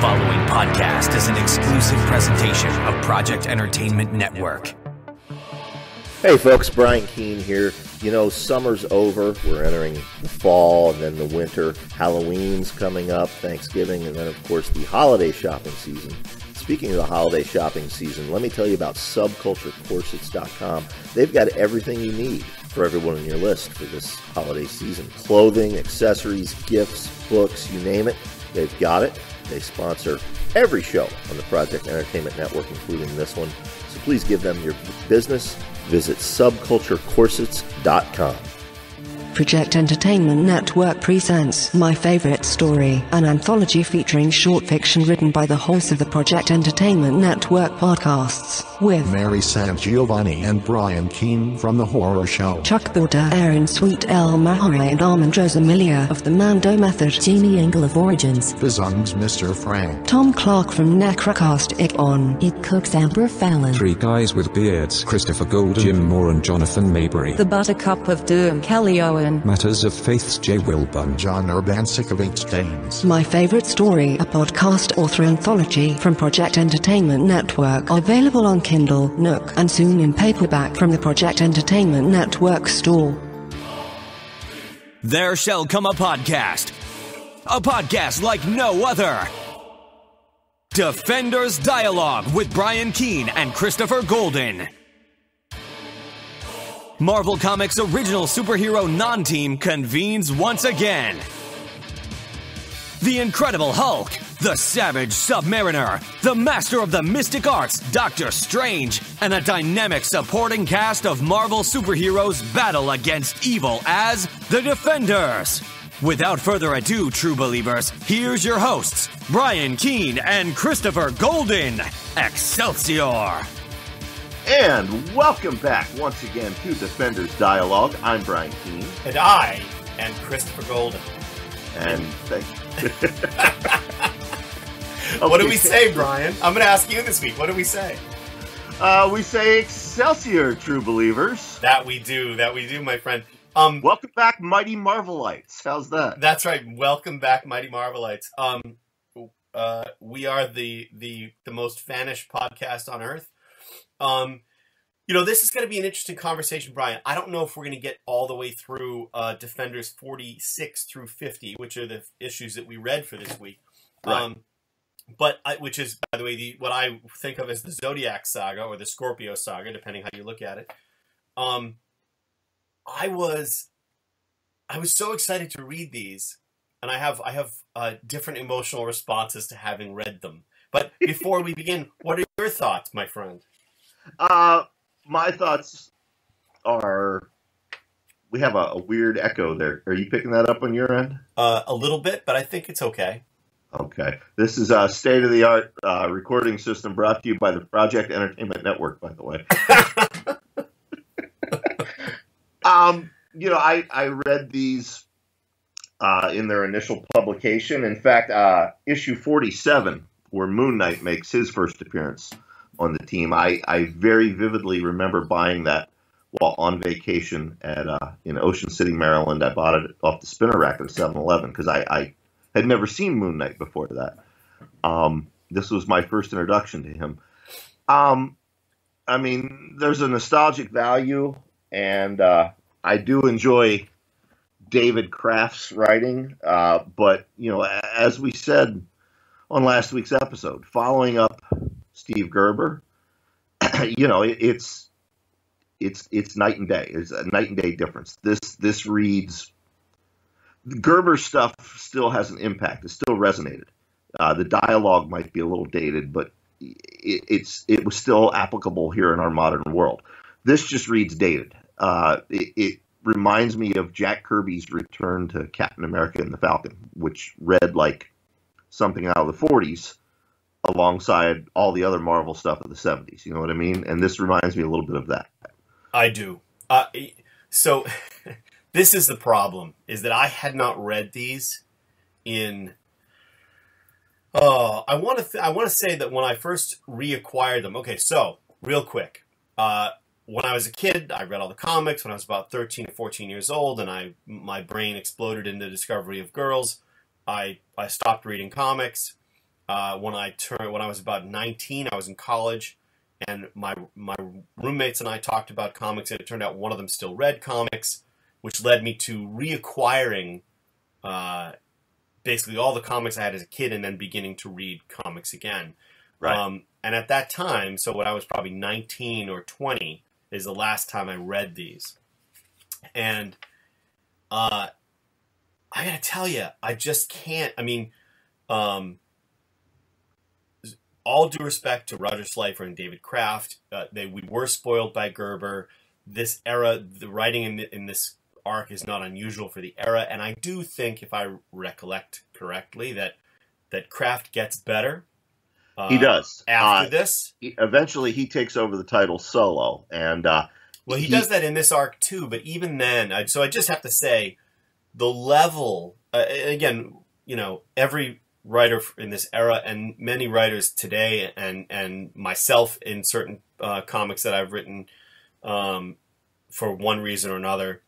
following podcast is an exclusive presentation of Project Entertainment Network. Hey folks, Brian Keene here. You know, summer's over. We're entering the fall and then the winter. Halloween's coming up, Thanksgiving, and then of course the holiday shopping season. Speaking of the holiday shopping season, let me tell you about subculturecorsets.com. They've got everything you need for everyone on your list for this holiday season. Clothing, accessories, gifts, books, you name it, they've got it. They sponsor every show on the Project Entertainment Network, including this one. So please give them your business. Visit subculturecorsets.com. Project Entertainment Network presents My Favorite Story, an anthology featuring short fiction written by the hosts of the Project Entertainment Network podcasts, with Mary Sangiovanni and Brian Keene from The Horror Show, Chuck Border, Aaron Sweet, El Mahari and Armand Rosamilia of the Mando Method, Jeannie Engel of Origins, Fizung's Mr. Frank, Tom Clark from Necrocast, It Cooks, Amber Fallon, Three Guys with Beards, Christopher Golden, Jim Moore and Jonathan Maybury, The Buttercup of Doom, Kelly Owen, Matters of Faith's Jay Wilburn, John Urbancic of H. Danes. My Favorite Story, a podcast author anthology from Project Entertainment Network, available on Kindle, Nook, and soon in paperback from the Project Entertainment Network store. There shall come a podcast like no other. Defenders Dialogue with Brian Keene and Christopher Golden. Marvel Comics' original superhero non-team convenes once again. The Incredible Hulk, the Savage Submariner, the Master of the Mystic Arts, Doctor Strange, and a dynamic supporting cast of Marvel superheroes battle against evil as the Defenders. Without further ado, true believers, here's your hosts, Brian Keene and Christopher Golden. Excelsior! And welcome back once again to Defenders Dialogue. I'm Brian Keene. And I am Christopher Golden. And thank you. What do we say, Brian? I'm going to ask you this week. What do we say? We say Excelsior, true believers. That we do, my friend. Welcome back, Mighty Marvelites. How's that? That's right. Welcome back, Mighty Marvelites. We are the most fanish podcast on earth. This is going to be an interesting conversation, Brian. I don't know if we're going to get all the way through Defenders 46 through 50, which are the issues that we read for this week. Right. Which is, by the way, what I think of as the Zodiac Saga or the Scorpio Saga, depending how you look at it. I was so excited to read these, and I have different emotional responses to having read them. But before we begin, what are your thoughts, my friend? My thoughts are, we have a weird echo there. Are you picking that up on your end? A little bit, but I think it's okay. Okay. This is a state-of-the-art recording system brought to you by the Project Entertainment Network, by the way. I read these in their initial publication. In fact, issue 47, where Moon Knight makes his first appearance on the team. I very vividly remember buying that while on vacation in Ocean City, Maryland. I bought it off the spinner rack at 7-Eleven because I had never seen Moon Knight before that. This was my first introduction to him. There's a nostalgic value, and I do enjoy David Kraft's writing. But, as we said on last week's episode, following up Steve Gerber, it's night and day. It's a night and day difference. This reads, Gerber stuff still has an impact. It still resonated. The dialogue might be a little dated, but it was still applicable here in our modern world. This just reads dated. It reminds me of Jack Kirby's return to Captain America and the Falcon, which read like something out of the 40s. Alongside all the other Marvel stuff of the 70s. You know what I mean? And this reminds me a little bit of that. I do. So this is the problem, is that I had not read these in... I want to say that when I first reacquired them... Okay, so, real quick. When I was a kid, I read all the comics when I was about 13 or 14 years old, and my brain exploded in the discovery of girls. I stopped reading comics. when I was about 19, I was in college, and my roommates and I talked about comics, and it turned out one of them still read comics, which led me to reacquiring basically all the comics I had as a kid, and then beginning to read comics again. Right. And at that time, so when I was probably 19 or 20, is the last time I read these. And I gotta tell you, I just can't. I mean, all due respect to Roger Slifer and David Kraft, we were spoiled by Gerber. This era, the writing in this arc is not unusual for the era, and I do think, if I recollect correctly, that Kraft gets better. He does. After this. Eventually, he takes over the title solo. And well, he does that in this arc, too. But even then, so I just have to say, the level, again, every writer in this era and many writers today and myself in certain comics that I've written for one reason or another,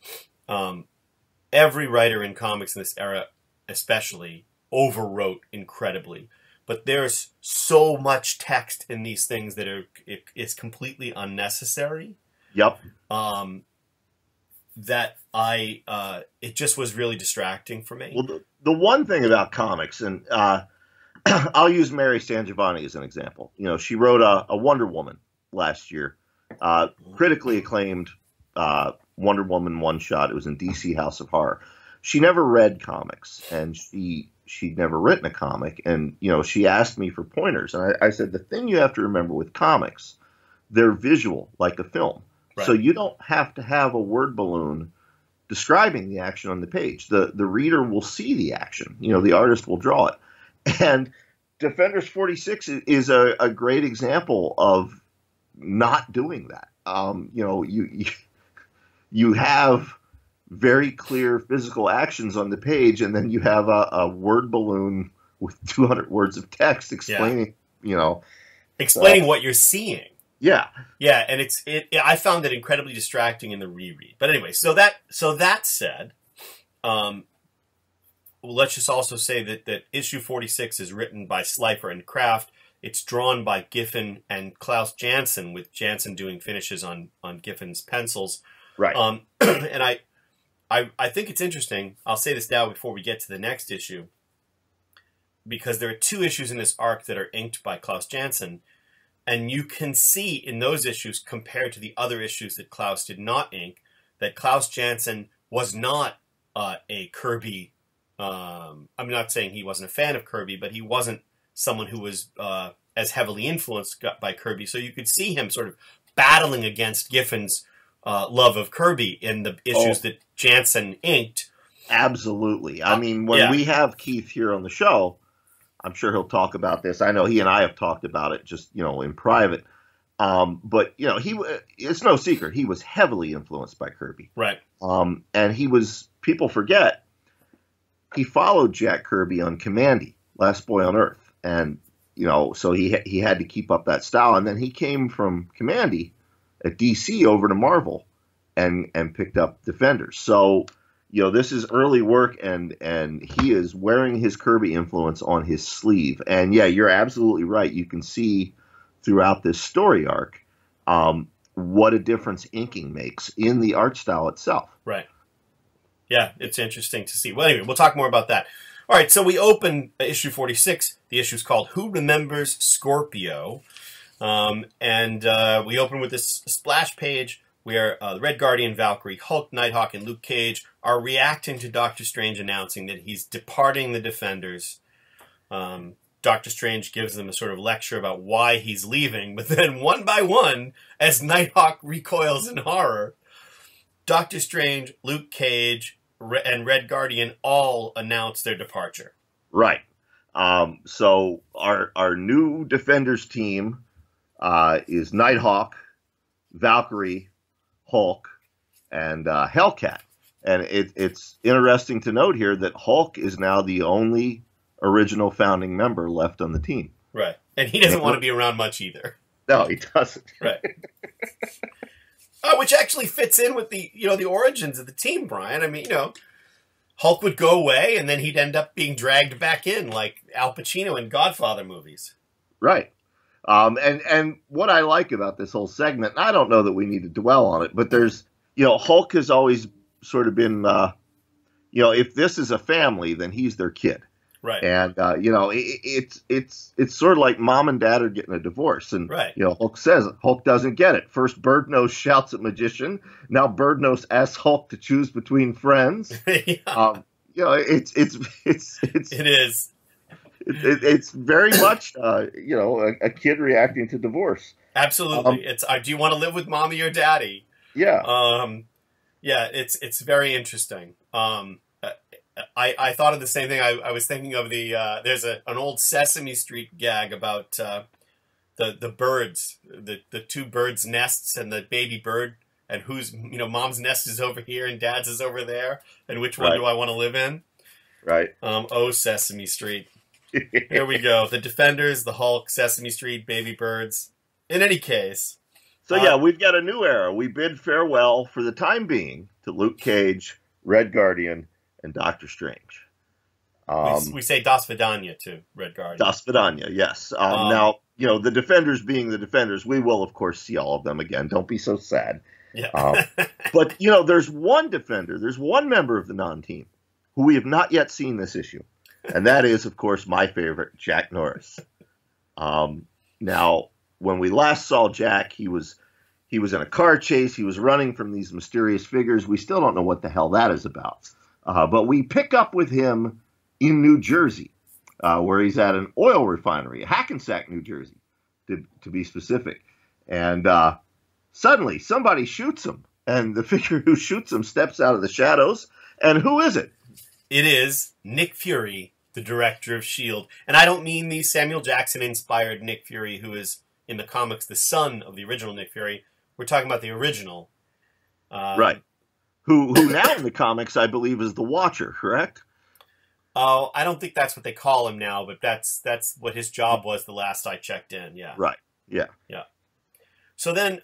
every writer in comics in this era especially overwrote incredibly. But there's so much text in these things that it's completely unnecessary. Yep. That it just was really distracting for me. Well, the one thing about comics, and I'll use Mary Sangiovanni as an example. She wrote a Wonder Woman last year, critically acclaimed Wonder Woman one-shot. It was in DC House of Horror. She never read comics, and she'd never written a comic, and she asked me for pointers, and I said, the thing you have to remember with comics, they're visual like a film. Right. So you don't have to have a word balloon describing the action on the page. The reader will see the action. The artist will draw it. And Defenders 46 is a great example of not doing that. You have very clear physical actions on the page, and then you have a word balloon with 200 words of text explaining, explaining what you're seeing. Yeah. Yeah, and I found it incredibly distracting in the reread. But anyway, so that said, let's just also say that issue 46 is written by Slifer and Kraft. It's drawn by Giffen and Klaus Janson, with Janson doing finishes on Giffen's pencils. Right. And I think it's interesting. I'll say this now before we get to the next issue, because there are two issues in this arc that are inked by Klaus Janson, and you can see in those issues, compared to the other issues that Klaus did not ink, that Klaus Janson was not a Kirby. I'm not saying he wasn't a fan of Kirby, but he wasn't someone who was as heavily influenced by Kirby. So you could see him sort of battling against Giffen's love of Kirby in the issues that Janson inked. Absolutely. I mean, when we have Keith here on the show, I'm sure he'll talk about this. I know he and I have talked about it just, in private. But, it's no secret. He was heavily influenced by Kirby. Right. And people forget, he followed Jack Kirby on Commandy, Last Boy on Earth. And, so he had to keep up that style. And then he came from Commandy at DC over to Marvel and picked up Defenders. So, this is early work, and he is wearing his Kirby influence on his sleeve. And yeah, you're absolutely right. You can see throughout this story arc what a difference inking makes in the art style itself. Right. Yeah, it's interesting to see. Well, anyway, we'll talk more about that. All right, so we open issue 46. The issue is called Who Remembers Scorpio? And we open with this splash page where the Red Guardian, Valkyrie, Hulk, Nighthawk, and Luke Cage are reacting to Doctor Strange announcing that he's departing the Defenders. Doctor Strange gives them a sort of lecture about why he's leaving, but then one by one, as Nighthawk recoils in horror, Doctor Strange, Luke Cage, and Red Guardian all announce their departure. Right. So our new Defenders team is Nighthawk, Valkyrie, Hulk, and Hellcat. And it's interesting to note here that Hulk is now the only original founding member left on the team. Right. And he doesn't want to be around much either. No, he doesn't. Right. Which actually fits in with the origins of the team, Brian. I mean, Hulk would go away, and then he'd end up being dragged back in, like Al Pacino in Godfather movies. Right. And what I like about this whole segment, and I don't know that we need to dwell on it, but there's, Hulk has always sort of been, if this is a family, then he's their kid. Right. And, it's sort of like mom and dad are getting a divorce. And, right. Hulk says, Hulk doesn't get it. First, Birdnose shouts at Magician. Now Birdnose asks Hulk to choose between friends. Yeah. It is. It's very much, a kid reacting to divorce. Absolutely. Do you want to live with mommy or daddy? Yeah. Yeah, it's very interesting. I thought of the same thing. I was thinking of there's an old Sesame Street gag about the birds, the two birds' nests and the baby bird, and who's, mom's nest is over here and dad's is over there, and which one do I want to live in? Right. Oh, Sesame Street. Here we go. The Defenders, the Hulk, Sesame Street, baby birds. In any case. So we've got a new era. We bid farewell for the time being to Luke Cage, Red Guardian, and Doctor Strange. We say Das Vidania to Red Guardian. Das Vidania, yes. Now, the Defenders being the Defenders, we will, of course, see all of them again. Don't be so sad. Yeah. But, there's one Defender, there's one member of the non-team who we have not yet seen this issue. And that is, of course, my favorite, Jack Norris. Now, when we last saw Jack, he was in a car chase. He was running from these mysterious figures. We still don't know what the hell that is about. But we pick up with him in New Jersey, where he's at an oil refinery, Hackensack, New Jersey, to be specific. And suddenly, somebody shoots him. And the figure who shoots him steps out of the shadows. And who is it? It is Nick Fury, the director of S.H.I.E.L.D. And I don't mean the Samuel Jackson-inspired Nick Fury, who is, in the comics, the son of the original Nick Fury. We're talking about the original. Right. Who now in the comics, I believe, is the Watcher, correct? Oh, I don't think that's what they call him now, but that's what his job was the last I checked in, yeah. Right, yeah. Yeah. So then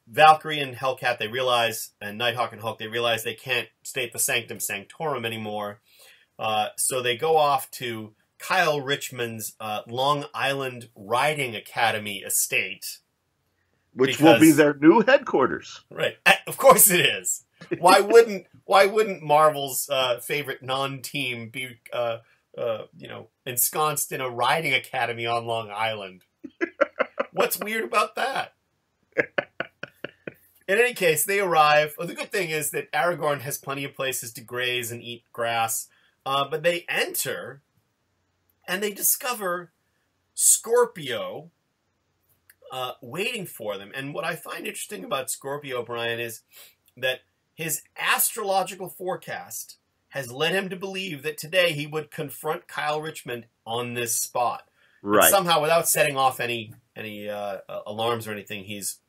Valkyrie and Hellcat, they realize, and Nighthawk and Hulk, they realize they can't stay at the Sanctum Sanctorum anymore. So they go off to Kyle Richmond's Long Island Riding Academy estate. Which will be their new headquarters. Right. Of course it is. Why wouldn't Marvel's favorite non-team be ensconced in a riding academy on Long Island? What's weird about that? In any case, they arrive. Well, the good thing is that Aragorn has plenty of places to graze and eat grass. But they enter, and they discover Scorpio waiting for them. And what I find interesting about Scorpio, Brian, is that his astrological forecast has led him to believe that today he would confront Kyle Richmond on this spot. Right. And somehow, without setting off any alarms or anything, he's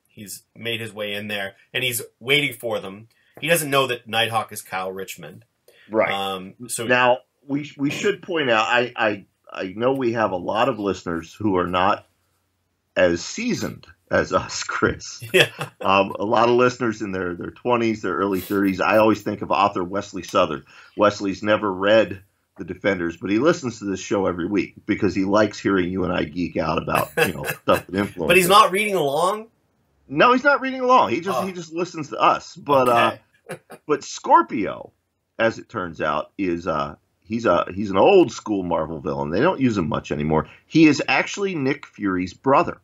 made his way in there, and he's waiting for them. He doesn't know that Nighthawk is Kyle Richmond. Right. So now we should point out, I know we have a lot of listeners who are not as seasoned as us, Chris. Yeah. A lot of listeners in their 20s, their early 30s. I always think of author Wesley Southern. Wesley's never read The Defenders, but he listens to this show every week because he likes hearing you and I geek out about stuff that influences. But he's not reading along? No, he's not reading along. He just listens to us. But okay. But Scorpio, as it turns out, is he's an old school Marvel villain. They don't use him much anymore. He is actually Nick Fury's brother.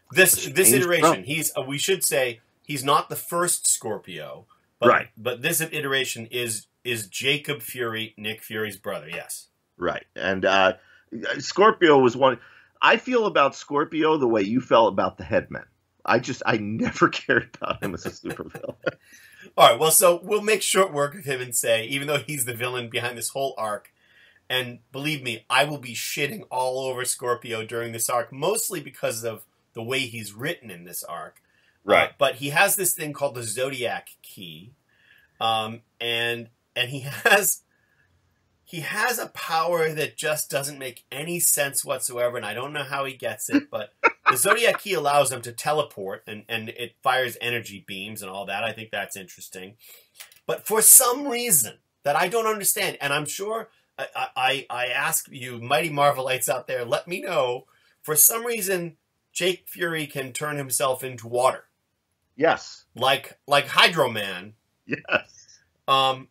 This iteration, we should say he's not the first Scorpio, but, right? But this iteration is Jacob Fury, Nick Fury's brother. Yes, right. And Scorpio was one. I feel about Scorpio the way you felt about the Headmen. I never cared about him as a supervillain. All right, well, so we'll make short work of him and say, even though he's the villain behind this whole arc, and believe me, I will be shitting all over Scorpio during this arc, mostly because of the way he's written in this arc. Right. But he has this thing called the Zodiac Key, and he has a power that just doesn't make any sense whatsoever, and I don't know how he gets it, but the Zodiac Key allows him to teleport, and it fires energy beams and all that. I think that's interesting. But for some reason, that I don't understand. And I'm sure I ask you, mighty Marvelites out there, let me know. For some reason, Jake Fury can turn himself into water. Yes. Like Hydro Man. Yes. And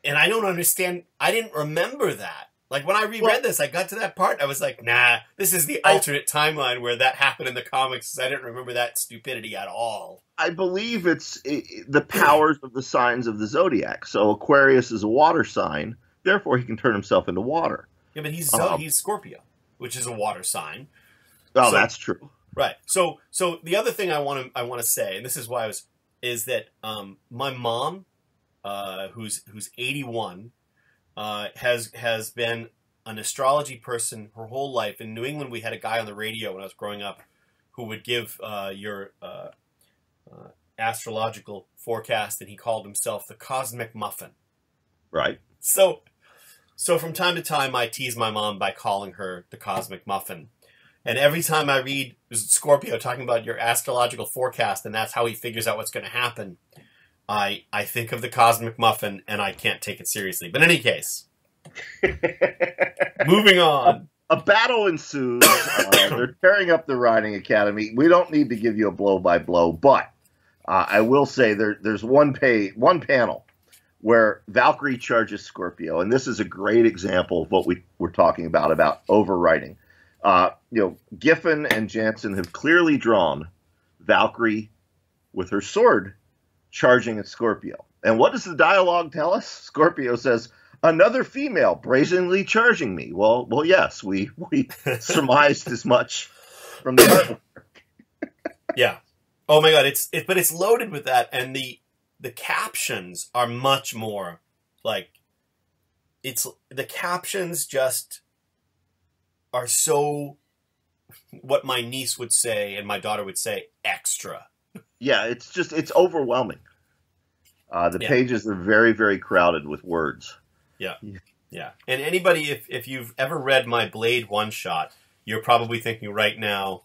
I don't understand. I didn't remember that. Like, when I reread this, I got to that part, I was like, nah, this is the alternate timeline where that happened in the comics. I didn't remember that stupidity at all. I believe it's the powers of the signs of the zodiac. So Aquarius is a water sign, therefore he can turn himself into water. Yeah, but he's Scorpio, which is a water sign. Oh, so, that's true. Right. So the other thing I want to say, and this is why is that my mom, who's 81, has been an astrology person her whole life. In New England, we had a guy on the radio when I was growing up who would give your astrological forecast, and he called himself the Cosmic Muffin. Right. So from time to time, I tease my mom by calling her the Cosmic Muffin. And every time I read Scorpio talking about your astrological forecast, and that's how he figures out what's going to happen, I think of the Cosmic Muffin, and I can't take it seriously. But in any case, moving on. A battle ensues. They're tearing up the Riding Academy. We don't need to give you a blow-by-blow, but I will say there's one panel where Valkyrie charges Scorpio, and this is a great example of what we're talking about overwriting. Giffen and Jansen have clearly drawn Valkyrie with her sword charging at Scorpio. And what does the dialogue tell us? Scorpio says, "Another female brazenly charging me." Well, yes, we surmised as much from the artwork. Yeah. Oh my God, but it's loaded with that, and the captions are much more like the captions just are so what my niece would say and my daughter would say, extra. Yeah, it's overwhelming. The pages are very, very crowded with words. Yeah. And anybody, if you've ever read my Blade one-shot, you're probably thinking right now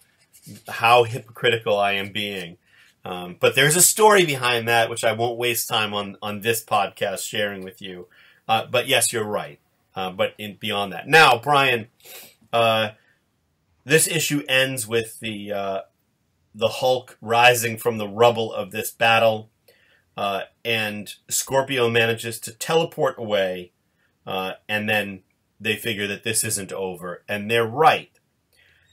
how hypocritical I am being. But there's a story behind that, which I won't waste time on this podcast sharing with you. But yes, you're right. But beyond that. Now, Brian, this issue ends with the Hulk rising from the rubble of this battle, and Scorpio manages to teleport away, and then they figure that this isn't over, and they're right.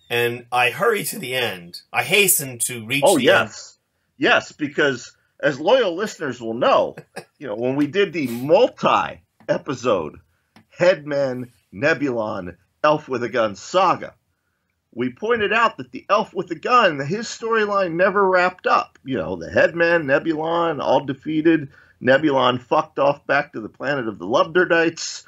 And I hurry to the end. I hasten to reach the end. Yes, because as loyal listeners will know, when we did the multi-episode Headman, Nebulon, Elf with a Gun saga, we pointed out that the Elf with a Gun, his storyline never wrapped up. The Headman, Nebulon, all defeated. Nebulon fucked off back to the planet of the Lubderdites.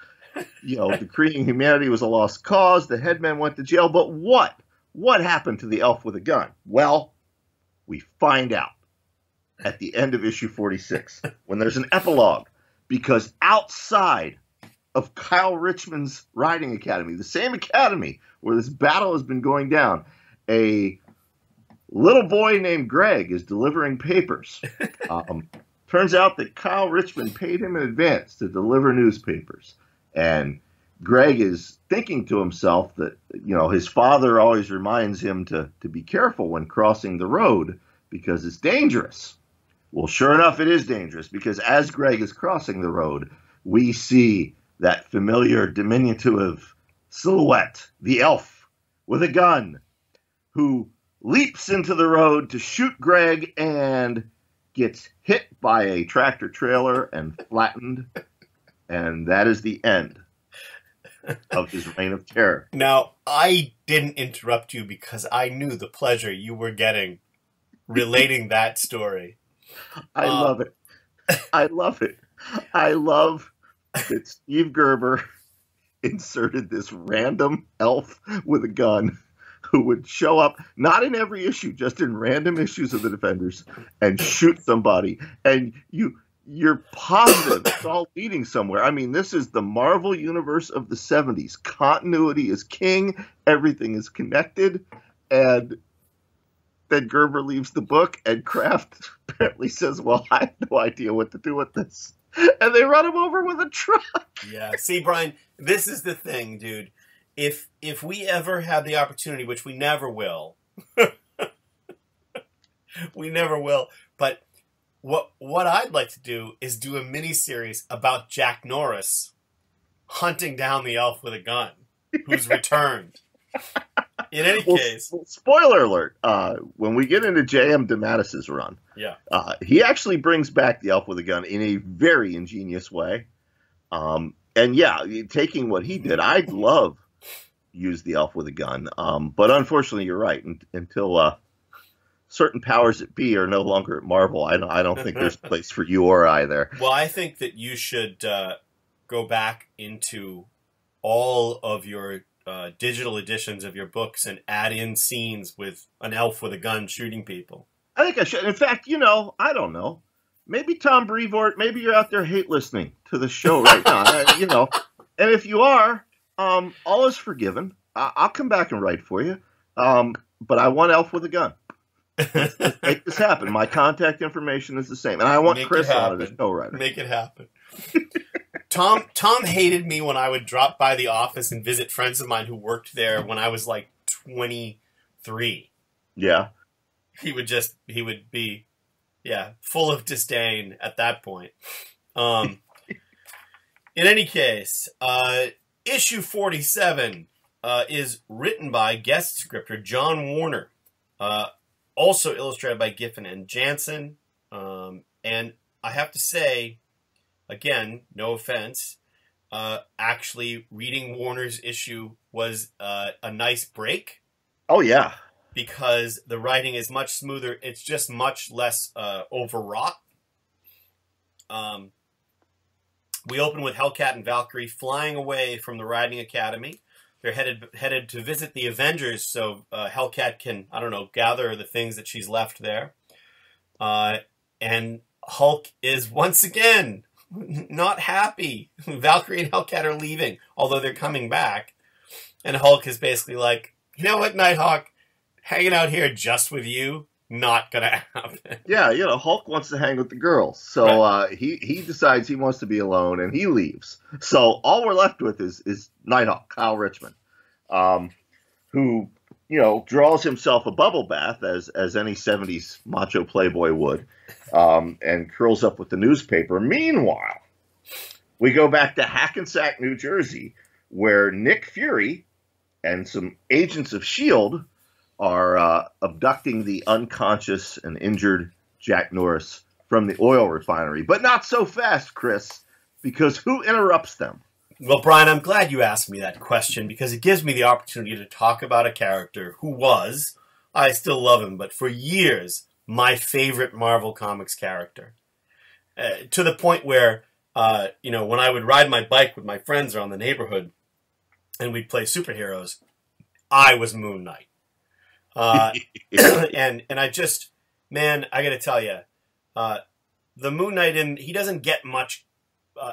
Decreeing humanity was a lost cause. The Headman went to jail. But what happened to the Elf with a Gun? Well, we find out at the end of issue 46 when there's an epilogue, because outside of Kyle Richmond's Riding Academy, the same academy where this battle has been going down, a little boy named Greg is delivering papers. Turns out that Kyle Richmond paid him in advance to deliver newspapers. And Greg is thinking to himself that, his father always reminds him to be careful when crossing the road because it's dangerous. Well, sure enough, it is dangerous, because as Greg is crossing the road, we see that familiar diminutive silhouette, the elf with a gun, who leaps into the road to shoot Greg and gets hit by a tractor trailer and flattened. And that is the end of his reign of terror. Now, I didn't interrupt you because I knew the pleasure you were getting relating that story. I love it. I love it. I love that Steve Gerber inserted this random elf with a gun who would show up, not in every issue, just in random issues of the Defenders, and shoot somebody. And you're positive it's all leading somewhere. I mean, this is the Marvel universe of the 70s. Continuity is king. Everything is connected. And then Gerber leaves the book, and Kraft apparently says, well, I have no idea what to do with this. and they run him over with a truck. Yeah. See, Brian, this is the thing, dude. If we ever have the opportunity, which we never will, we never will. But what I'd like to do is do a mini series about Jack Norris hunting down the elf with a gun, who's returned. In any case, spoiler alert: when we get into J.M. DeMatteis's run, yeah, he actually brings back the elf with a gun in a very ingenious way. And yeah, taking what he did, I'd love use the elf with a gun. But unfortunately, you're right. Until certain powers that be are no longer at Marvel, I don't think there's a place for you or I there. Well, I think that you should go back into all of your digital editions of your books and add in scenes with an elf with a gun shooting people. I think I should. In fact, I don't know. Maybe Tom Brevoort, maybe you're out there hate listening to the show right now. And if you are, all is forgiven. I'll come back and write for you. But I want elf with a gun. Let's make this happen. My contact information is the same. And I want Chris on it as co-writer. Make it happen. Tom hated me when I would drop by the office and visit friends of mine who worked there when I was like 23. Yeah. He would be, full of disdain at that point. In any case, issue 47 is written by guest scripter John Warner, also illustrated by Giffen and Jansen. And I have to say, again, no offense, actually reading Warner's issue was a nice break. Oh, yeah. Because the writing is much smoother. It's just much less overwrought. We open with Hellcat and Valkyrie flying away from the Riding Academy. They're headed to visit the Avengers, so Hellcat can, gather the things that she's left there. And Hulk is once again not happy. Valkyrie and Hellcat are leaving, although they're coming back. And Hulk is basically like, you know what, Nighthawk? Hanging out here just with you, not gonna happen. Yeah, Hulk wants to hang with the girls. So right. He decides he wants to be alone, and he leaves. So all we're left with is Nighthawk, Kyle Richmond, who, draws himself a bubble bath, as any 70s macho playboy would, and curls up with the newspaper. Meanwhile, we go back to Hackensack, New Jersey, where Nick Fury and some agents of S.H.I.E.L.D. are abducting the unconscious and injured Jack Norris from the oil refinery. But not so fast, Chris, because who interrupts them? Well, Brian, I'm glad you asked me that question, because it gives me the opportunity to talk about a character who was, I still love him, but for years, my favorite Marvel Comics character. To the point where, when I would ride my bike with my friends around the neighborhood and we'd play superheroes, I was Moon Knight. And I just, man, I gotta tell you, the Moon Knight, he doesn't get much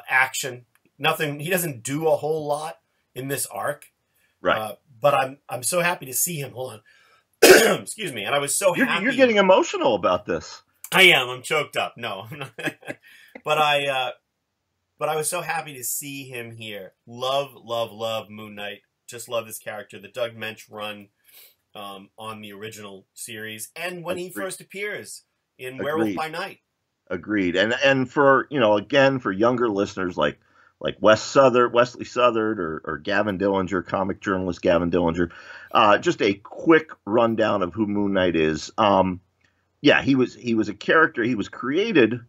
action. Nothing. He doesn't do a whole lot in this arc. Right. But I'm so happy to see him. Hold on. Excuse me. And I was so happy. You're getting emotional about this. I am. I'm choked up. No. But I was so happy to see him here. Love Moon Knight. Just love this character. The Doug Mensch run on the original series, and when he first appears in Werewolf by Night. Agreed. And for, again, for younger listeners like Wesley Southard or Gavin Dillinger, comic journalist Gavin Dillinger, just a quick rundown of who Moon Knight is. He was a character. He was created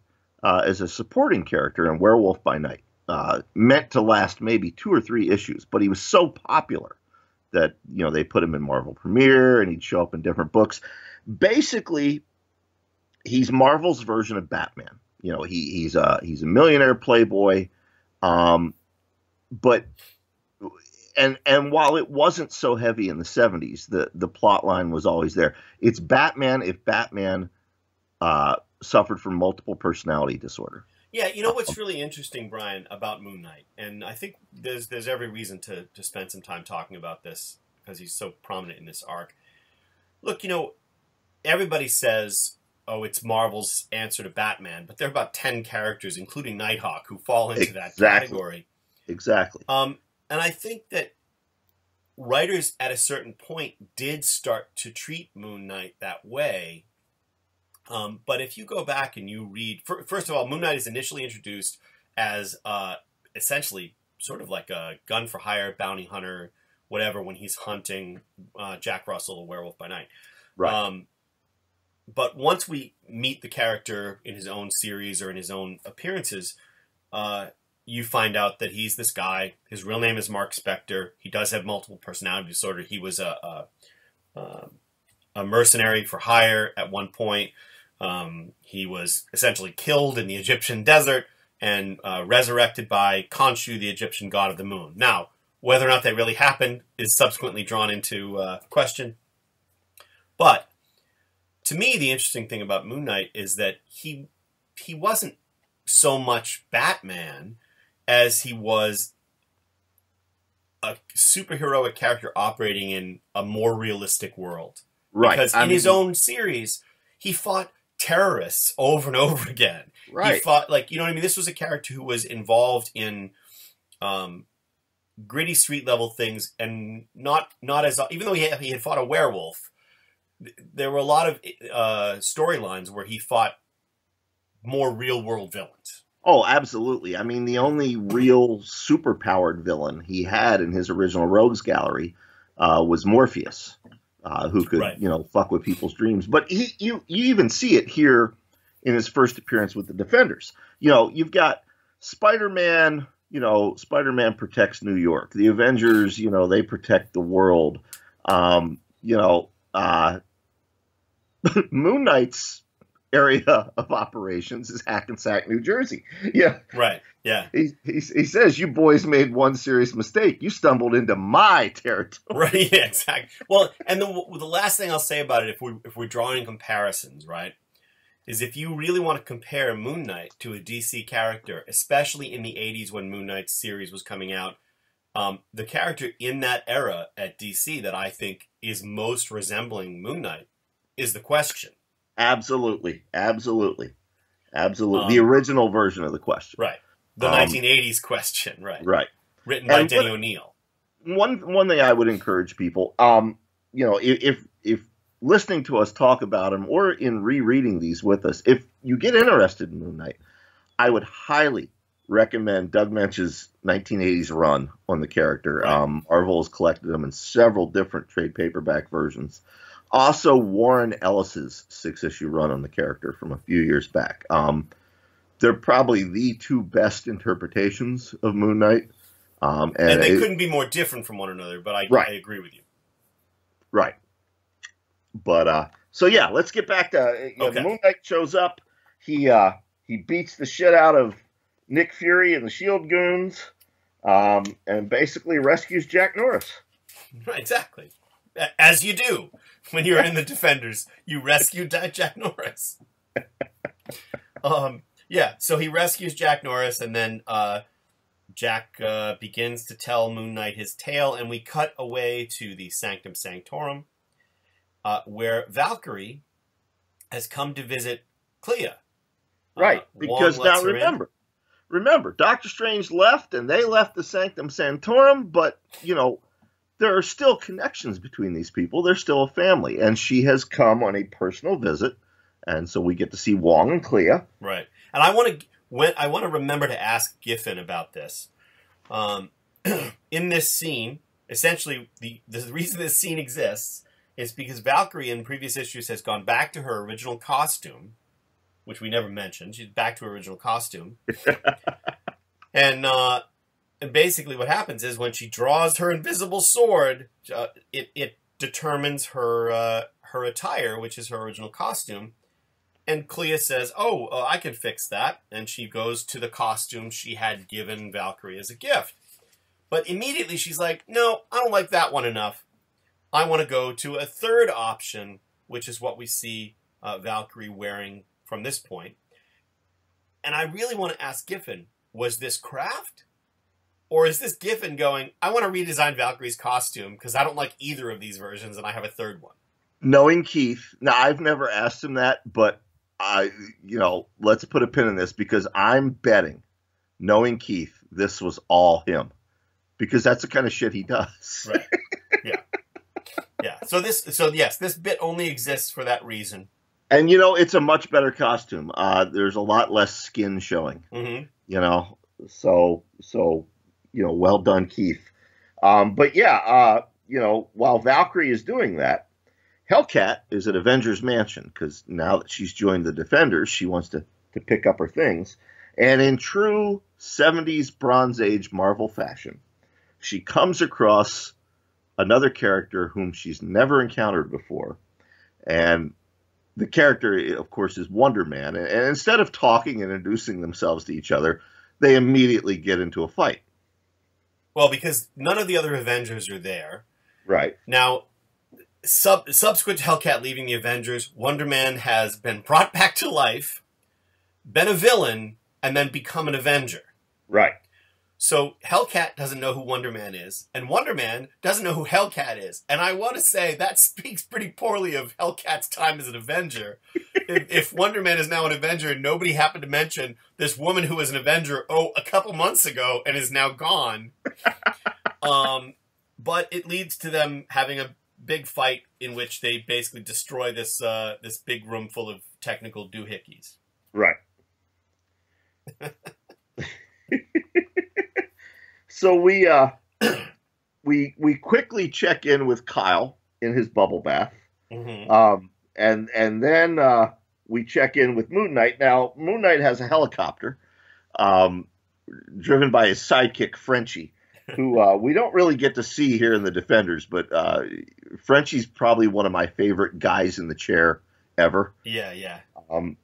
as a supporting character in Werewolf by Night, meant to last maybe 2 or 3 issues, but he was so popular that, they put him in Marvel Premiere and he'd show up in different books. Basically, he's Marvel's version of Batman. He's a millionaire playboy. But while it wasn't so heavy in the 70s, the plot line was always there. It's Batman if Batman suffered from multiple personality disorder. Yeah, what's really interesting, Brian, about Moon Knight, and I think there's every reason to spend some time talking about this because he's so prominent in this arc. Look, everybody says oh, it's Marvel's answer to Batman, but there are about 10 characters, including Nighthawk, who fall into that category. Exactly. And I think that writers at a certain point did start to treat Moon Knight that way. But if you go back and you read, first of all, Moon Knight is initially introduced as essentially sort of like a gun for hire, bounty hunter, whatever, when he's hunting Jack Russell, a werewolf by night. Right. But once we meet the character in his own series or in his own appearances, you find out that he's this guy. His real name is Mark Spector. He does have multiple personality disorder. He was a mercenary for hire at one point. He was essentially killed in the Egyptian desert and resurrected by Khonshu, the Egyptian god of the moon. Now, whether or not that really happened is subsequently drawn into question. But to me, the interesting thing about Moon Knight is that he wasn't so much Batman as he was a superheroic character operating in a more realistic world. Right. Because in his own series, he fought terrorists over and over again. Right. He fought, like, you know what I mean? This was a character who was involved in gritty street level things, and not as, even though he had fought a werewolf, there were a lot of storylines where he fought more real world villains. Oh, absolutely. I mean, the only real superpowered villain he had in his original Rogues Gallery was Morpheus, who could, right. Fuck with people's dreams. But you even see it here in his first appearance with the Defenders. You've got Spider-Man. Spider-Man protects New York. The Avengers, they protect the world. Moon Knight's area of operations is Hackensack, New Jersey. Yeah. Right. Yeah. He says, you boys made one serious mistake. You stumbled into my territory. Right. Yeah, exactly. Well, and the last thing I'll say about it, if we're drawing comparisons, right, is if you really want to compare Moon Knight to a DC character, especially in the 80s when Moon Knight's series was coming out, the character in that era at DC that I think is most resembling Moon Knight is the Question. Absolutely. The original version of the Question. Right. The 1980s Question. Right. Right. Written by Denny O'Neil. One thing I would encourage people, if listening to us talk about him or in rereading these with us, if you get interested in Moon Knight, I would highly recommend Doug Mench's 1980s run on the character. Right. Marvel has collected them in several different trade paperback versions. Also, Warren Ellis's 6-issue run on the character from a few years back. They're probably the two best interpretations of Moon Knight. And they couldn't be more different from one another, but I agree with you. Right. But, so yeah, let's get back to, Moon Knight shows up. He beats the shit out of Nick Fury and the S.H.I.E.L.D. goons, and basically rescues Jack Norris. Right, exactly. As you do when you're in the Defenders. You rescue Jack Norris. So he rescues Jack Norris, and then Jack begins to tell Moon Knight his tale, and we cut away to the Sanctum Sanctorum, where Valkyrie has come to visit Clea. Right, because now remember, Doctor Strange left, and they left the Sanctum Sanctorum, but, there are still connections between these people. They're still a family, and she has come on a personal visit, and so we get to see Wong and Clea. Right, and I want to remember to ask Giffen about this. In this scene, essentially, the reason this scene exists is because Valkyrie in previous issues has gone back to her original costume, which we never mentioned. She's back to her original costume, and basically what happens is when she draws her invisible sword, it determines her attire, which is her original costume. And Clea says, I can fix that. And she goes to the costume she had given Valkyrie as a gift. But immediately she's like, no, I don't like that one enough. I want to go to a third option, which is what we see Valkyrie wearing from this point. And I really want to ask Giffen, was this craft? Or is this Giffen going, I want to redesign Valkyrie's costume because I don't like either of these versions and I have a third one? Knowing Keith, now I've never asked him that, but let's put a pin in this because I'm betting, knowing Keith, this was all him because that's the kind of shit he does. Right. Yeah. Yeah. So this bit only exists for that reason. And, it's a much better costume. There's a lot less skin showing, so, well done, Keith. But yeah, while Valkyrie is doing that, Hellcat is at Avengers Mansion because now that she's joined the Defenders, she wants to pick up her things. And in true 70s Bronze Age Marvel fashion, she comes across another character whom she's never encountered before. And the character, of course, is Wonder Man. And instead of talking and introducing themselves to each other, they immediately get into a fight. Well, because none of the other Avengers are there. Right. Now, subsequent to Hellcat leaving the Avengers, Wonder Man has been brought back to life, been a villain, and then become an Avenger. Right. So Hellcat doesn't know who Wonder Man is, and Wonder Man doesn't know who Hellcat is. And I want to say that speaks pretty poorly of Hellcat's time as an Avenger. If Wonder Man is now an Avenger and nobody happened to mention this woman who was an Avenger, a couple months ago and is now gone. But it leads to them having a big fight in which they basically destroy this big room full of technical doohickeys. Right. So we quickly check in with Kyle in his bubble bath, and then we check in with Moon Knight. Now Moon Knight has a helicopter, driven by his sidekick Frenchie, who we don't really get to see here in the Defenders, but Frenchie's probably one of my favorite guys in the chair ever. Yeah, yeah.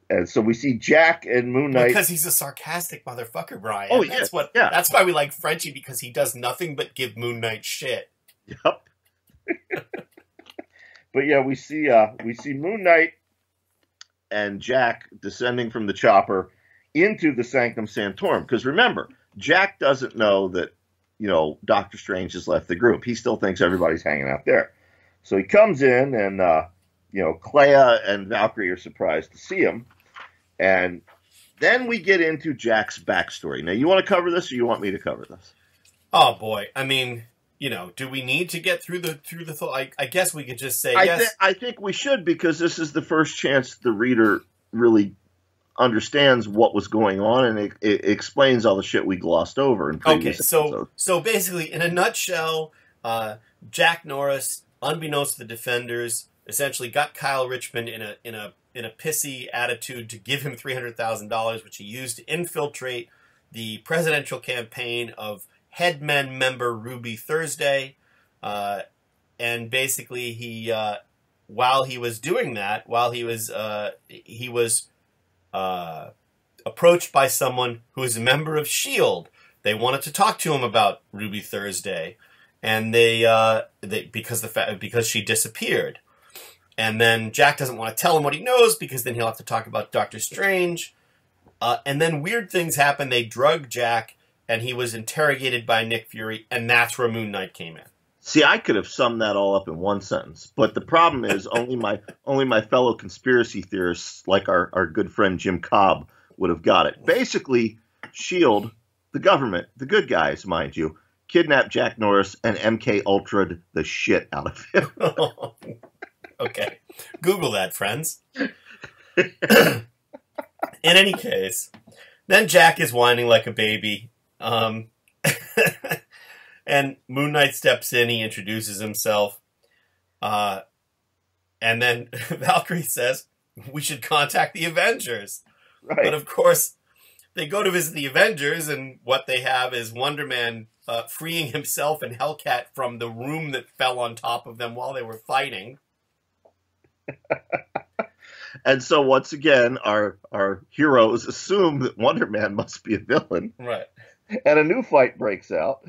And so we see Jack and Moon Knight. Because he's a sarcastic motherfucker, Brian. Oh, That's why we like Frenchie, because he does nothing but give Moon Knight shit. Yep. But yeah, we see Moon Knight and Jack descending from the chopper into the Sanctum Sanctorum. Because remember, Jack doesn't know that, Doctor Strange has left the group. He still thinks everybody's hanging out there. So he comes in and, Clea and Valkyrie are surprised to see him. And then we get into Jack's backstory. Now, you want to cover this or you want me to cover this? Oh, boy. I mean, do we need to get through the thought? I guess we could just say yes. I think we should, because this is the first chance the reader really understands what was going on, and it explains all the shit we glossed over in previous episodes. So basically, in a nutshell, Jack Norris, unbeknownst to the Defenders, essentially got Kyle Richmond in a pissy attitude to give him $300,000, which he used to infiltrate the presidential campaign of Headmen member Ruby Thursday, and basically he while he was doing that, he was approached by someone who is a member of SHIELD. They wanted to talk to him about Ruby Thursday, and because she disappeared. And then Jack doesn't want to tell him what he knows, because then he'll have to talk about Doctor Strange. And then weird things happen. They drug Jack, and he was interrogated by Nick Fury, and that's where Moon Knight came in. See, I could have summed that all up in one sentence, but the problem is only my fellow conspiracy theorists, like our good friend Jim Cobb, would have got it. Basically, SHIELD, the government, the good guys, mind you, kidnapped Jack Norris and MK Ultra'd the shit out of him. Okay. Google that, friends. In any case, then Jack is whining like a baby. And Moon Knight steps in, he introduces himself. And then Valkyrie says, we should contact the Avengers. Right. But of course, they go to visit the Avengers, and what they have is Wonder Man freeing himself and Hellcat from the room that fell on top of them while they were fighting. And so once again, our heroes assume that Wonder Man must be a villain. Right. And a new fight breaks out.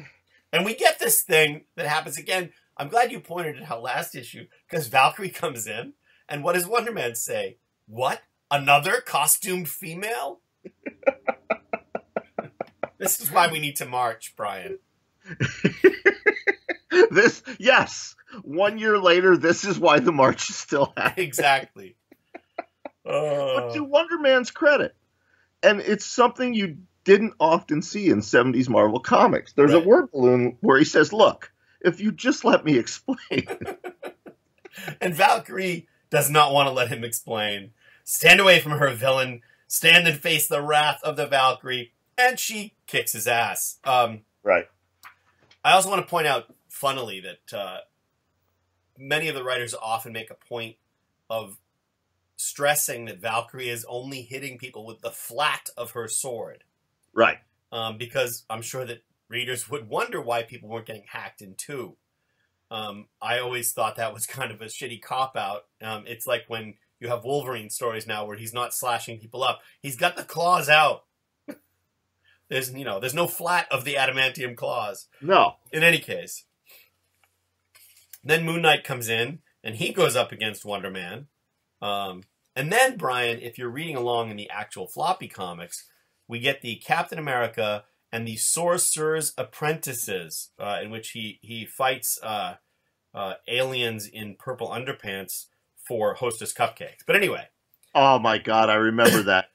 And we get this thing that happens again. I'm glad you pointed at how last issue, because Valkyrie comes in, and what does Wonder Man say? What? Another costumed female? This is why we need to march, Brian. Yes. 1 year later, this is why the march is still happening. Exactly. But to Wonder Man's credit, and it's something you didn't often see in 70s Marvel comics. There's a word balloon where he says, look, if you just let me explain. And Valkyrie does not want to let him explain. Stand away from her, villain. Stand and face the wrath of the Valkyrie. And she kicks his ass. Right. I also want to point out, funnily, that many of the writers often make a point of stressing that Valkyrie is only hitting people with the flat of her sword. Right. Because I'm sure that readers would wonder why people weren't getting hacked in two. I always thought that was kind of a shitty cop-out. It's like when you have Wolverine stories now where he's not slashing people up. He's got the claws out. There's no flat of the adamantium claws. No. In any case. Then Moon Knight comes in, and he goes up against Wonder Man. And then, Brian, if you're reading along in the actual floppy comics, we get the Captain America and the Sorcerer's Apprentices, in which he fights aliens in purple underpants for Hostess cupcakes. But anyway. Oh, my God, I remember that.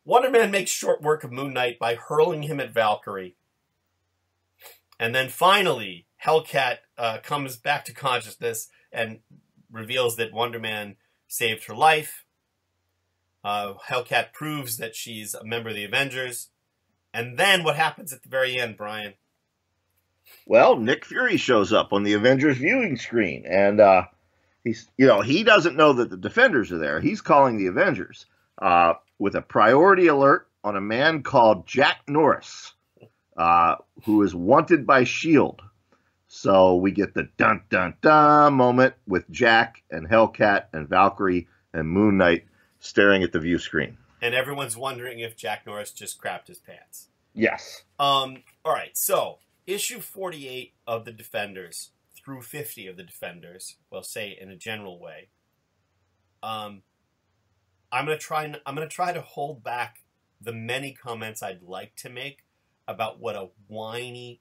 Wonder Man makes short work of Moon Knight by hurling him at Valkyrie. And then finally, Hellcat comes back to consciousness and reveals that Wonder Man saved her life. Hellcat proves that she's a member of the Avengers. And then what happens at the very end, Brian? Well, Nick Fury shows up on the Avengers viewing screen. And he doesn't know that the Defenders are there. He's calling the Avengers with a priority alert on a man called Jack Norris, who is wanted by S.H.I.E.L.D. So we get the dun-dun-dun moment with Jack and Hellcat and Valkyrie and Moon Knight staring at the view screen. And everyone's wondering if Jack Norris just crapped his pants. Yes. All right, so issue 48 of the Defenders through 50 of the Defenders, well, say in a general way. I'm gonna try to hold back the many comments I'd like to make about what a whiny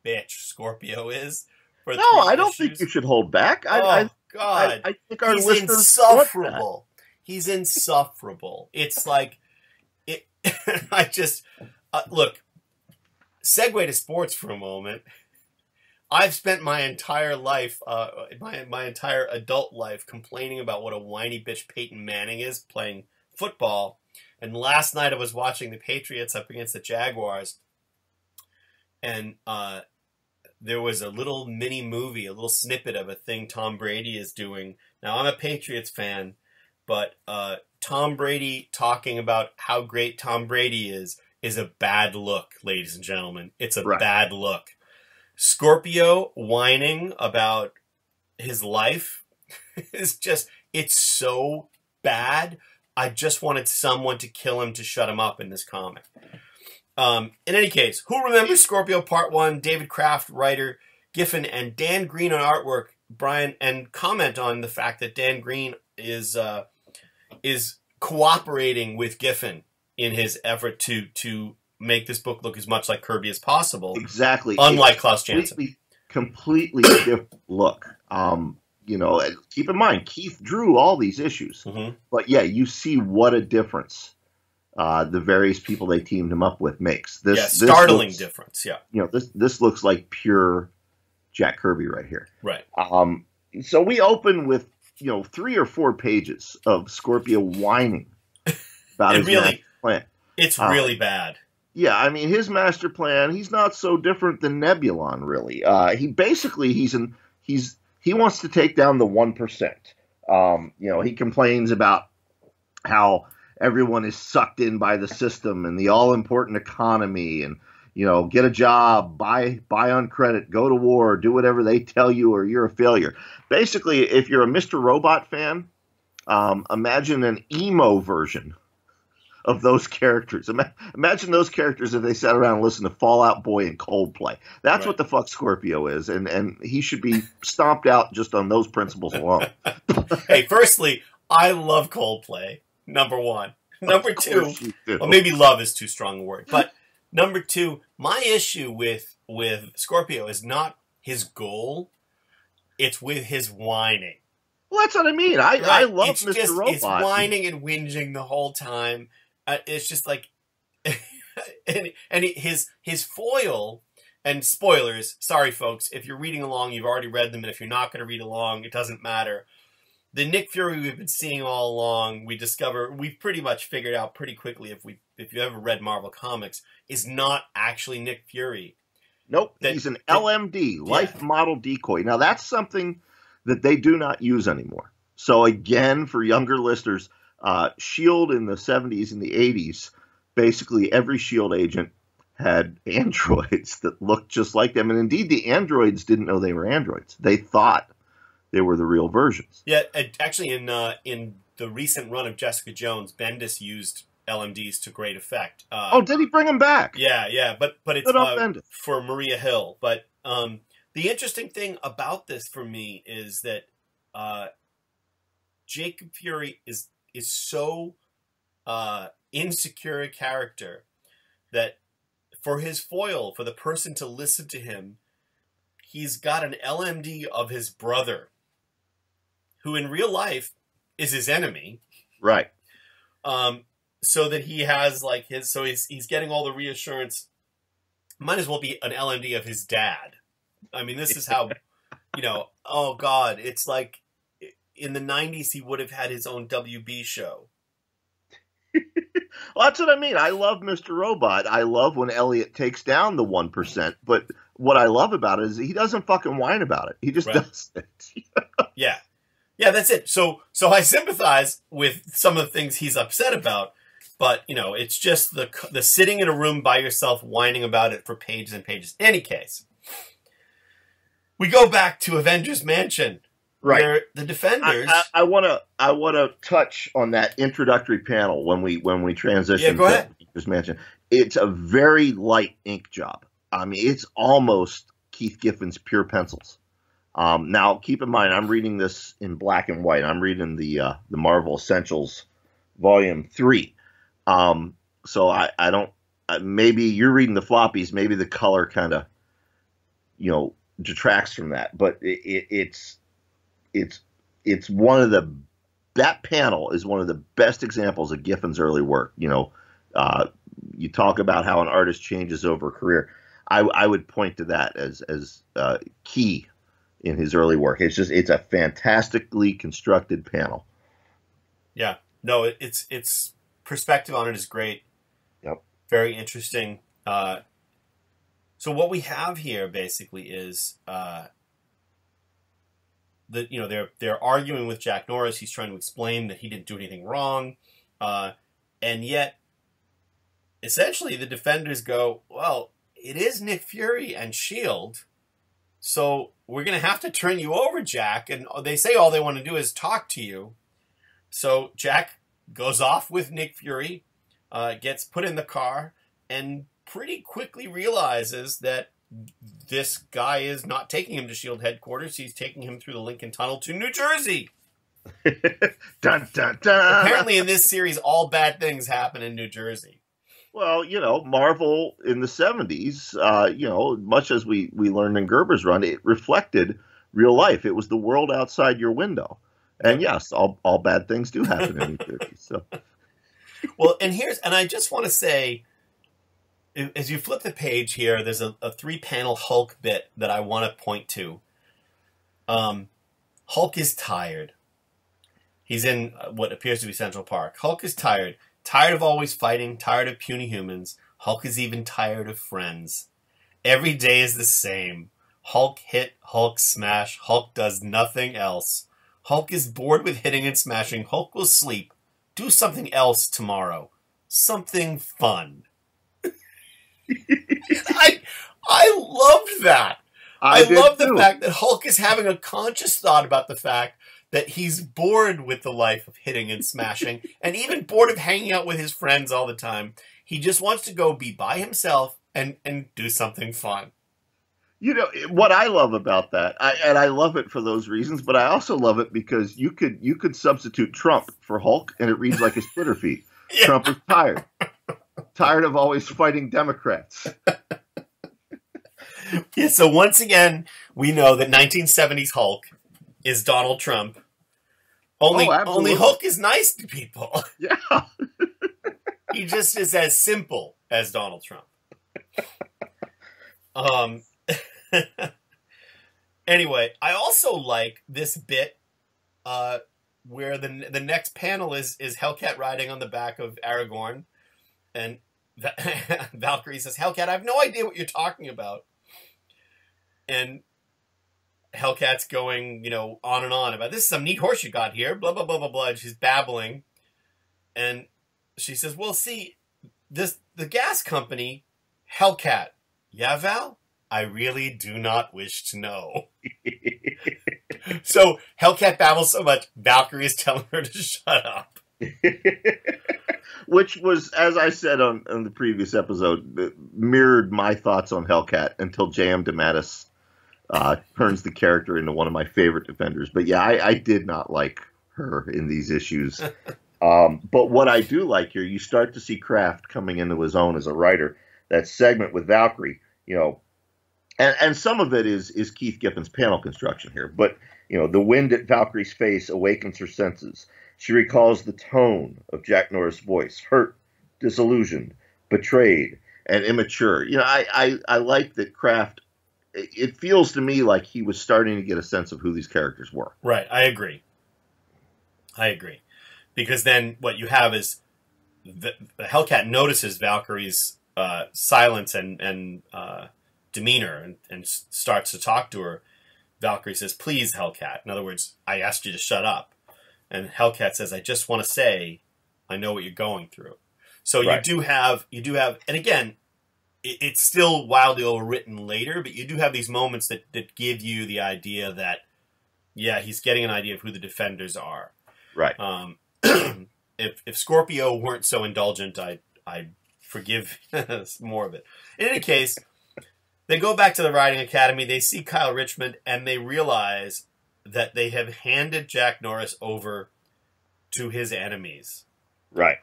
bitch Scorpio is. For no, I don't think you should hold back. God. I think our He's listeners insufferable. He's insufferable. It's like, I just, look, segue to sports for a moment. I've spent my entire life, my entire adult life, complaining about what a whiny bitch Peyton Manning is playing football. And last night I was watching the Patriots up against the Jaguars, and there was a little mini movie, a little snippet of a thing Tom Brady is doing. Now, I'm a Patriots fan, but Tom Brady talking about how great Tom Brady is a bad look, ladies and gentlemen. It's a bad look. Scorpio whining about his life is just, it's so bad. I just wanted someone to kill him to shut him up in this comic. In any case, who remembers Scorpio Part 1, David Kraft, writer, Giffen, and Dan Green on artwork, Brian, and comment on the fact that Dan Green is cooperating with Giffen in his effort to make this book look as much like Kirby as possible. Exactly. Unlike Klaus Janson. Completely different look. Keep in mind, Keith drew all these issues. Mm-hmm. But yeah, you see what a difference the various people they teamed him up with makes. Startling difference, yeah. This looks like pure Jack Kirby right here. Right. So we open with, 3 or 4 pages of Scorpio whining about his master plan. It's really bad. Yeah, I mean, his master plan, he's not so different than Nebulon, really. He wants to take down the 1%. He complains about how everyone is sucked in by the system and the all-important economy and, get a job, buy on credit, go to war, do whatever they tell you or you're a failure. Basically, if you're a Mr. Robot fan, imagine an emo version of those characters. Imagine those characters if they sat around and listened to Fall Out Boy and Coldplay. That's what the fuck Scorpio is, and he should be stomped out just on those principles alone. Hey, firstly, I love Coldplay, number one. Number two, well, maybe love is too strong a word, but number two, my issue with Scorpio is not his goal, it's with his whining. Well, that's what I mean. I love it's Mr. just, Robot. It's whining and whinging the whole time. It's just like, and his foil. And spoilers, sorry folks, if you're reading along, you've already read them, and if you're not going to read along, it doesn't matter. The Nick Fury we've been seeing all along, we've pretty much figured out pretty quickly, if you ever read Marvel Comics, is not actually Nick Fury. Nope, he's an LMD, life model decoy. Now that's something that they do not use anymore. So again, for younger listeners, S.H.I.E.L.D. in the 70s and the 80s, basically every S.H.I.E.L.D. agent had androids that looked just like them. And indeed, the androids didn't know they were androids. They thought they were the real versions. Yeah, actually, in the recent run of Jessica Jones, Bendis used LMDs to great effect. Did he bring them back? Yeah, but it's for Maria Hill. But the interesting thing about this for me is that Jacob Fury is so insecure a character that for his foil, for the person to listen to him, he's got an LMD of his brother, who in real life is his enemy. Right. So that he has like he's getting all the reassurance. Might as well be an LMD of his dad. I mean, this is how, oh God, it's like in the 90s he would have had his own WB show. Well, that's what I mean. I love Mr. Robot. I love when Elliot takes down the 1%. But what I love about it is he doesn't fucking whine about it. He just does it. Yeah, that's it. So I sympathize with some of the things he's upset about. But, it's just the sitting in a room by yourself whining about it for pages and pages. In any case, we go back to Avengers Mansion. Right. Where the Defenders. I want to touch on that introductory panel when we transition. Yeah, go ahead. To Avengers Mansion. It's a very light ink job. I mean, it's almost Keith Giffen's pure pencils. Now, keep in mind, I'm reading this in black and white. I'm reading the Marvel Essentials Volume 3. So I don't. Maybe you're reading the floppies. Maybe the color kind of, detracts from that. But it's one of that panel is one of the best examples of Giffen's early work. You talk about how an artist changes over a career. I would point to that as key in his early work. It's a fantastically constructed panel. Yeah, no, it's perspective on it is great. Yep, very interesting. So what we have here basically is they're arguing with Jack Norris. He's trying to explain that he didn't do anything wrong, and yet essentially the Defenders go, well, it is Nick Fury and S.H.I.E.L.D., so we're going to have to turn you over, Jack. And they say all they want to do is talk to you. So Jack goes off with Nick Fury, gets put in the car, and pretty quickly realizes that this guy is not taking him to S.H.I.E.L.D. headquarters. He's taking him through the Lincoln Tunnel to New Jersey. Dun, dun, dun. Apparently in this series, all bad things happen in New Jersey. Well, Marvel in the 70s, much as we learned in Gerber's run, it reflected real life. It was the world outside your window. And yes, all bad things do happen in New Jersey. So, well, and I just want to say, as you flip the page here, there's a 3-panel Hulk bit that I want to point to. Hulk is tired. He's in what appears to be Central Park. Hulk is tired. Tired of always fighting, tired of puny humans. Hulk is even tired of friends. Every day is the same. Hulk hit, Hulk smash, Hulk does nothing else. Hulk is bored with hitting and smashing. Hulk will sleep. Do something else tomorrow. Something fun. I loved that. I love the fact that Hulk is having a conscious thought about the fact that he's bored with the life of hitting and smashing, and even bored of hanging out with his friends all the time. He just wants to go be by himself and do something fun. What I love about that, and I love it for those reasons, but I also love it because you could substitute Trump for Hulk, and it reads like his Twitter feed. Yeah. Trump is tired of always fighting Democrats. Yeah. So once again, we know that 1970s Hulk is Donald Trump, Only absolutely. Hulk is nice to people. Yeah. He just is as simple as Donald Trump. Anyway, I also like this bit where the next panel is Hellcat riding on the back of Aragorn, and Valkyrie says, "Hellcat, I have no idea what you're talking about." And Hellcat's going, on and on about, "This is some neat horse you got here, blah, blah, blah, blah, blah." And she's babbling. And she says, "Well, see, the gas company, Hellcat." "Yeah, Val? I really do not wish to know." So Hellcat babbles so much, Valkyrie is telling her to shut up. Which was, as I said on the previous episode, mirrored my thoughts on Hellcat until J.M. DeMatteis turns the character into one of my favorite defenders. But yeah, I did not like her in these issues. But what I do like here, you start to see Kraft coming into his own as a writer. That segment with Valkyrie, and some of it is Keith Giffen's panel construction here. But, the wind at Valkyrie's face awakens her senses. She recalls the tone of Jack Norris' voice, hurt, disillusioned, betrayed, and immature. I like that Kraft, it feels to me like he was starting to get a sense of who these characters were. Right, I agree. Because then what you have is the Hellcat notices Valkyrie's silence and demeanor and starts to talk to her. Valkyrie says, "Please, Hellcat." In other words, "I asked you to shut up." And Hellcat says, "I just want to say, I know what you're going through." So right. you do have, and again, it's still wildly overwritten later, but you do have these moments that give you the idea that, yeah, he's getting an idea of who the defenders are. Right. If Scorpio weren't so indulgent, I'd forgive more of it. In any case, they go back to the riding academy. They see Kyle Richmond, and they realize that they have handed Jack Norris over to his enemies. Right.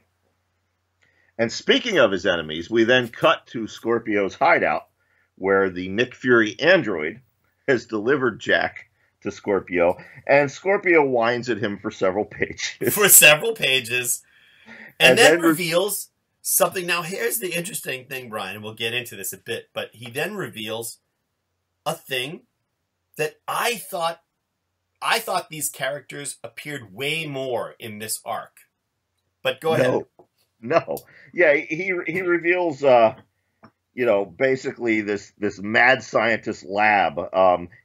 And speaking of his enemies, we then cut to Scorpio's hideout, where the Nick Fury android has delivered Jack to Scorpio, and Scorpio whines at him for several pages. And then reveals something. Now, here's the interesting thing, Brian, and we'll get into this a bit, but he then reveals a thing that I thought these characters appeared way more in this arc. But go ahead. No. Yeah, he reveals basically this mad scientist lab.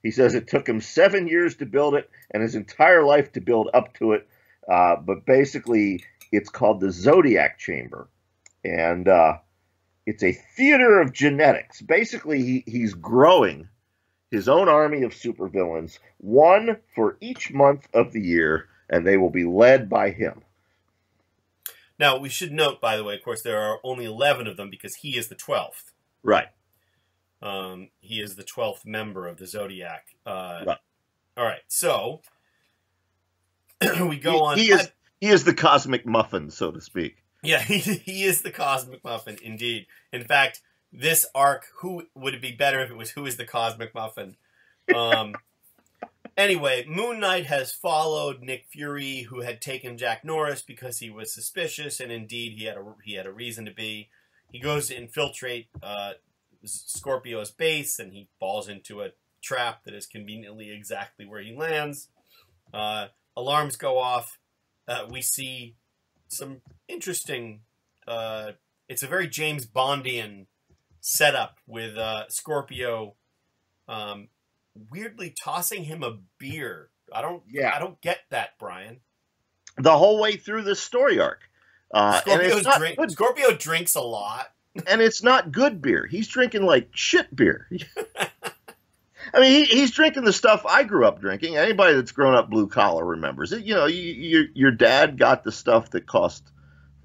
He says it took him 7 years to build it and his entire life to build up to it. But basically, it's called the Zodiac Chamber. And it's a theater of genetics. Basically, he's growing his own army of supervillains, one for each month of the year, and they will be led by him. Now, we should note, by the way, of course, there are only 11 of them because he is the 12th. Right. He is the 12th member of the Zodiac. Right. All right, so we go on. He is the cosmic muffin, so to speak. Yeah, he is the cosmic muffin, indeed. In fact, this arc, who would it be better if it was Who is the Cosmic Muffin? Anyway, Moon Knight has followed Nick Fury, who had taken Jack Norris because he was suspicious, and indeed he had a reason to be. He goes to infiltrate Scorpio's base, and he falls into a trap that is conveniently exactly where he lands. Alarms go off. We see some interesting... it's a very James Bondian setup with Scorpio weirdly tossing him a beer. I don't get that, Brian. The whole way through this story arc. Scorpio drinks a lot. And it's not good beer. He's drinking like shit beer. I mean, he's drinking the stuff I grew up drinking. Anybody that's grown up blue collar remembers it. Your dad got the stuff that cost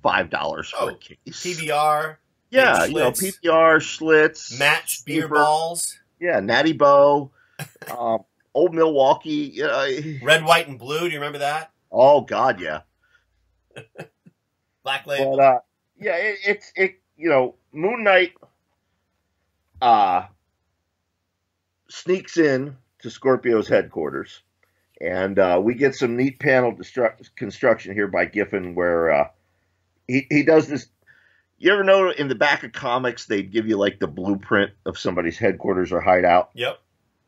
$5 for a case. PBR. Yeah, PBR, Schlitz. Match beer balls. Yeah, Natty Boh. Old Milwaukee. Red, white, and blue. Do you remember that? Oh, God, yeah. Black Label. But, it's Moon Knight sneaks in to Scorpio's headquarters And we get some neat panel construction here by Giffen where he does this. You ever know in the back of comics, they'd give you like the blueprint of somebody's headquarters or hideout? Yep.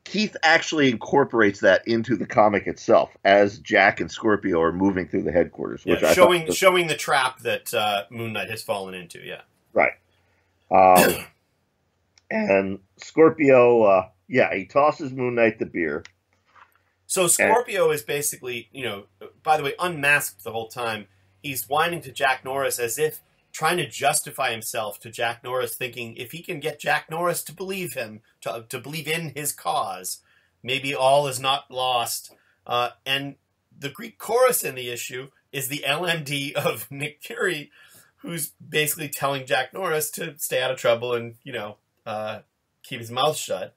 Keith actually incorporates that into the comic itself as Jack and Scorpio are moving through the headquarters. Yeah, Which showing the trap that Moon Knight has fallen into, yeah. Right. And Scorpio, he tosses Moon Knight the beer. So Scorpio is basically, by the way, unmasked the whole time. He's whining to Jack Norris as if trying to justify himself to Jack Norris, thinking if he can get Jack Norris to believe him, to believe in his cause, maybe all is not lost. And the Greek chorus in the issue is the LMD of Nick Fury, who's basically telling Jack Norris to stay out of trouble and, keep his mouth shut,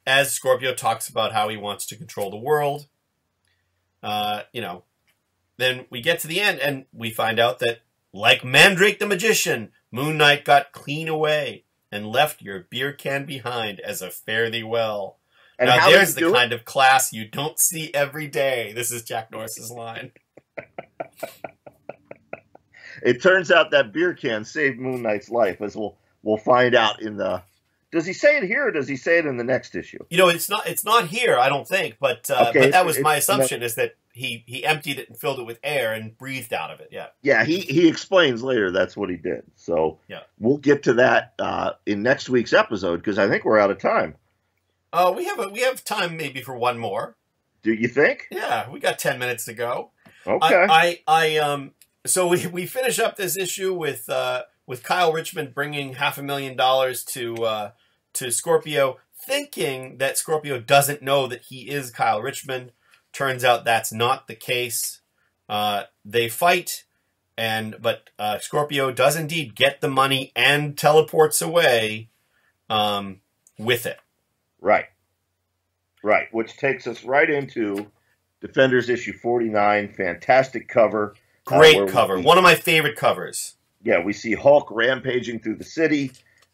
as Scorpio talks about how he wants to control the world. Then we get to the end and we find out that, like Mandrake the Magician, Moon Knight got clean away and left your beer can behind as a fare thee well. And now there's the kind of class you don't see every day. This is Jack Norris's line. It turns out that beer can saved Moon Knight's life, as we'll find out in the... Does he say it here, or does he say it in the next issue? It's not here, I don't think, but that was my assumption, is that he emptied it and filled it with air and breathed out of it. Yeah. Yeah, he explains later that's what he did. So yeah, we'll get to that in next week's episode, because I think we're out of time. We have time maybe for one more. Do you think? Yeah, we got 10 minutes to go. Okay. So we finish up this issue with Kyle Richmond bringing $500,000 to Scorpio, thinking that Scorpio doesn't know that he is Kyle Richmond. Turns out that's not the case. They fight, but Scorpio does indeed get the money and teleports away with it. Right. Which takes us right into Defenders issue 49. Fantastic cover. Great cover. One of my favorite covers. Yeah, we see Hulk rampaging through the city,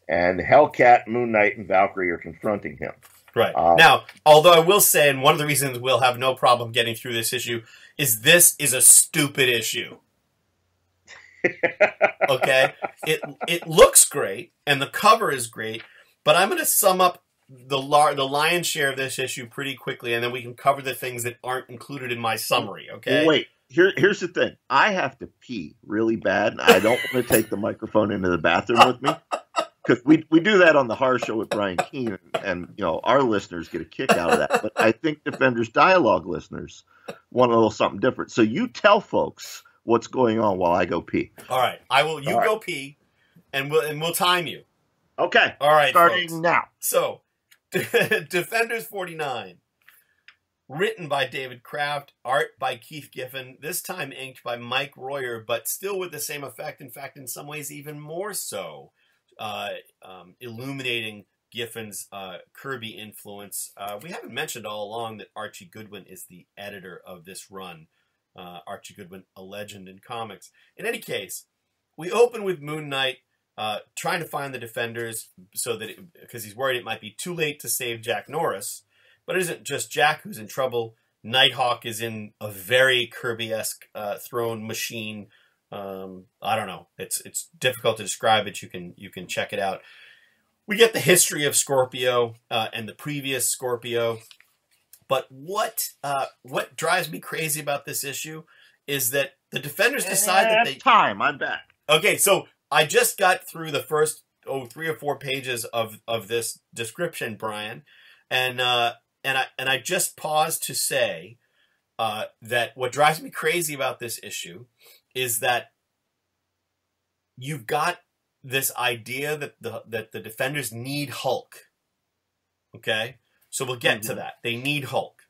and Hellcat, Moon Knight, and Valkyrie are confronting him. Right. Now, although I will say, and one of the reasons we'll have no problem getting through this issue, is this is a stupid issue. Okay? It looks great, and the cover is great, but I'm going to sum up the lion's share of this issue pretty quickly, and then we can cover the things that aren't included in my summary, okay? Wait. Here's the thing. I have to pee really bad, and I don't want to take the microphone into the bathroom with me, because we do that on the horror show with Brian Keene, and our listeners get a kick out of that. But I think Defenders Dialogue listeners want a little something different. So you tell folks what's going on while I go pee. All right, I will. You go pee, and we'll time you. Okay. All right. Starting folks. now. So, Defenders 49. Written by David Kraft, art by Keith Giffen, this time inked by Mike Royer, but still with the same effect. In fact, in some ways, even more so, illuminating Giffen's Kirby influence. We haven't mentioned all along that Archie Goodwin is the editor of this run. Archie Goodwin, a legend in comics. In any case, we open with Moon Knight trying to find the Defenders because he's worried it might be too late to save Jack Norris. But it isn't just Jack who's in trouble. Nighthawk is in a very Kirby-esque throne machine. I don't know. It's difficult to describe it. You can check it out. We get the history of Scorpio and the previous Scorpio. But what drives me crazy about this issue is that the Defenders decide that I'm back. Okay, so I just got through the first 3 or 4 pages of this description, Brian, and I just paused to say that what drives me crazy about this issue is that you've got this idea that the Defenders need Hulk. Okay? So we'll get to that. They need Hulk.